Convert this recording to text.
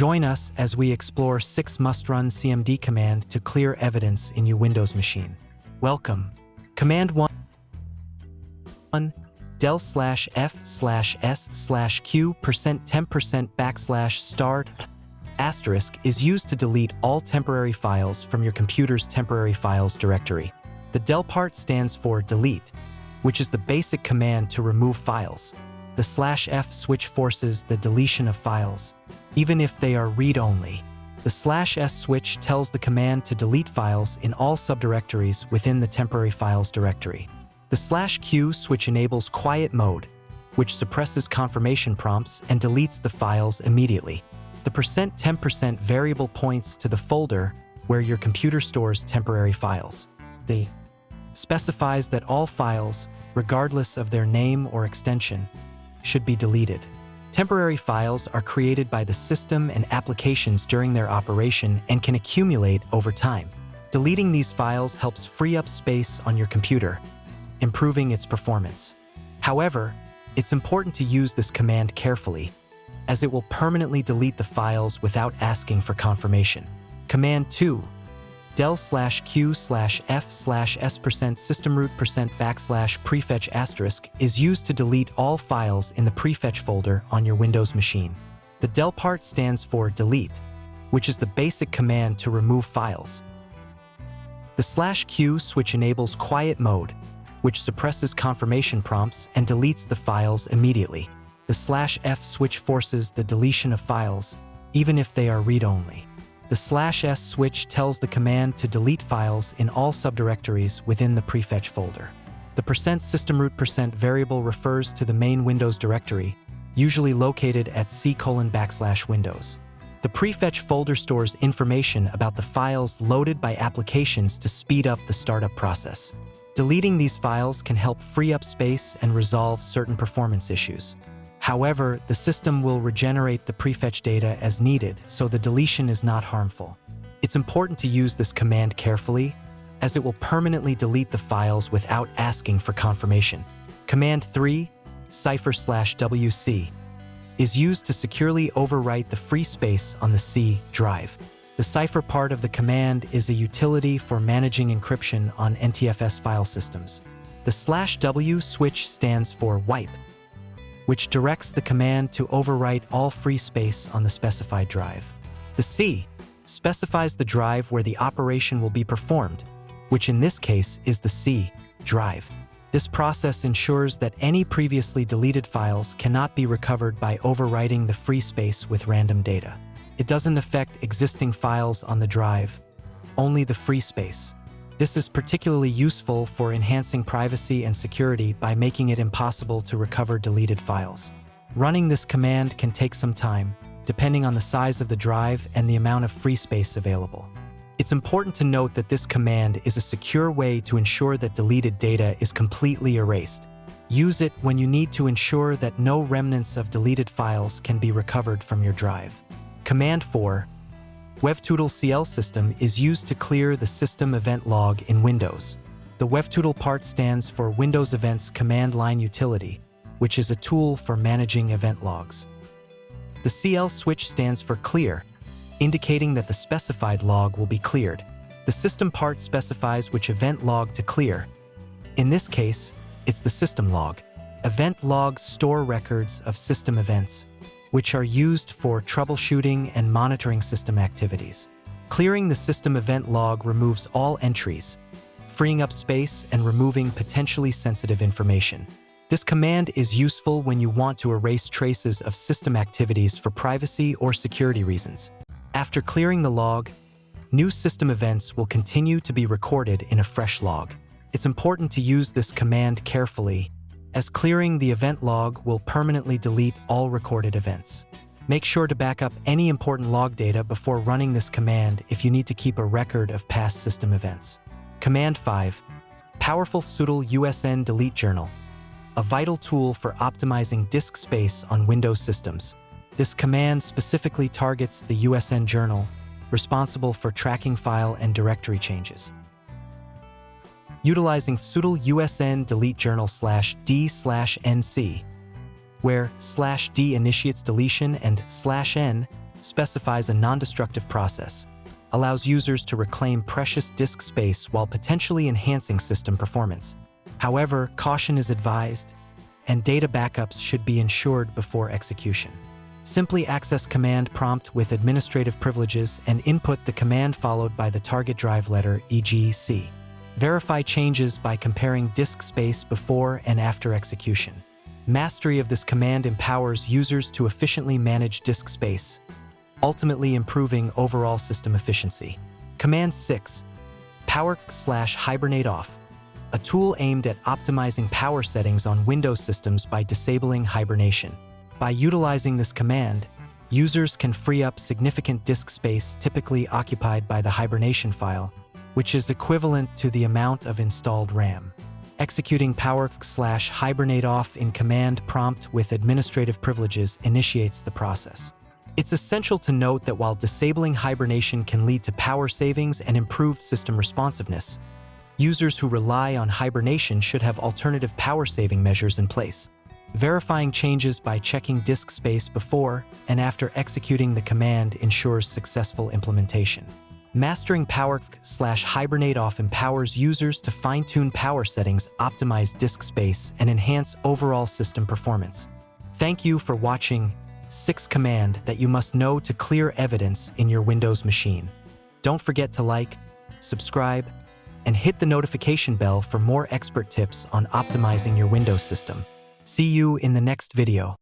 Join us as we explore 6 must-run CMD command to clear evidence in your Windows machine. Welcome. Command 1 del/f/s/q%temp%\start* is used to delete all temporary files from your computer's temporary files directory. The del part stands for delete, which is the basic command to remove files. The /f switch forces the deletion of files, even if they are read-only. The /s switch tells the command to delete files in all subdirectories within the temporary files directory. The /q switch enables quiet mode, which suppresses confirmation prompts and deletes the files immediately. The %temp% variable points to the folder where your computer stores temporary files. The specifies that all files, regardless of their name or extension, should be deleted. Temporary files are created by the system and applications during their operation and can accumulate over time. Deleting these files helps free up space on your computer, improving its performance. However, it's important to use this command carefully, as it will permanently delete the files without asking for confirmation. Command 2 del/q/f/s%systemroot%\prefetch* is used to delete all files in the prefetch folder on your Windows machine. The del part stands for delete, which is the basic command to remove files. The /q switch enables quiet mode, which suppresses confirmation prompts and deletes the files immediately. The /f switch forces the deletion of files, even if they are read-only. The /s switch tells the command to delete files in all subdirectories within the prefetch folder. The %systemroot% variable refers to the main Windows directory, usually located at c:\Windows. The prefetch folder stores information about the files loaded by applications to speed up the startup process. Deleting these files can help free up space and resolve certain performance issues. However, the system will regenerate the prefetch data as needed, so the deletion is not harmful. It's important to use this command carefully, as it will permanently delete the files without asking for confirmation. Command 3 cipher/wc is used to securely overwrite the free space on the C drive. The cipher part of the command is a utility for managing encryption on NTFS file systems. The /w switch stands for wipe, which directs the command to overwrite all free space on the specified drive. The C specifies the drive where the operation will be performed, which in this case is the C drive. This process ensures that any previously deleted files cannot be recovered by overwriting the free space with random data. It doesn't affect existing files on the drive, only the free space. This is particularly useful for enhancing privacy and security by making it impossible to recover deleted files. Running this command can take some time, depending on the size of the drive and the amount of free space available. It's important to note that this command is a secure way to ensure that deleted data is completely erased. Use it when you need to ensure that no remnants of deleted files can be recovered from your drive. Command 4 wevtoodle-cl system is used to clear the system event log in Windows. The wevtoodle part stands for Windows Events Command Line Utility, which is a tool for managing event logs. The CL switch stands for clear, indicating that the specified log will be cleared. The system part specifies which event log to clear. In this case, it's the system log. Event logs store records of system events, which are used for troubleshooting and monitoring system activities. Clearing the system event log removes all entries, freeing up space and removing potentially sensitive information. This command is useful when you want to erase traces of system activities for privacy or security reasons. After clearing the log, new system events will continue to be recorded in a fresh log. It's important to use this command carefully, as clearing the event log will permanently delete all recorded events. Make sure to back up any important log data before running this command if you need to keep a record of past system events. Command 5 Powerful Pseudal USN Delete Journal, a vital tool for optimizing disk space on Windows systems. This command specifically targets the USN journal, responsible for tracking file and directory changes. Utilizing pseudal USN delete journal /d/nc, where /d initiates deletion and /n specifies a non-destructive process, allows users to reclaim precious disk space while potentially enhancing system performance. However, caution is advised, and data backups should be ensured before execution. Simply access command prompt with administrative privileges and input the command followed by the target drive letter, e.g. C. Verify changes by comparing disk space before and after execution. Mastery of this command empowers users to efficiently manage disk space, ultimately improving overall system efficiency. Command 6. Power/hibernate off, a tool aimed at optimizing power settings on Windows systems by disabling hibernation. By utilizing this command, users can free up significant disk space typically occupied by the hibernation file, which is equivalent to the amount of installed RAM. Executing power/hibernate off in command prompt with administrative privileges initiates the process. It's essential to note that while disabling hibernation can lead to power savings and improved system responsiveness, users who rely on hibernation should have alternative power-saving measures in place. Verifying changes by checking disk space before and after executing the command ensures successful implementation. Mastering power/hibernate off empowers users to fine-tune power settings, optimize disk space, and enhance overall system performance. Thank you for watching 6 command that you must know to clear evidence in your Windows machine. Don't forget to like, subscribe, and hit the notification bell for more expert tips on optimizing your Windows system. See you in the next video.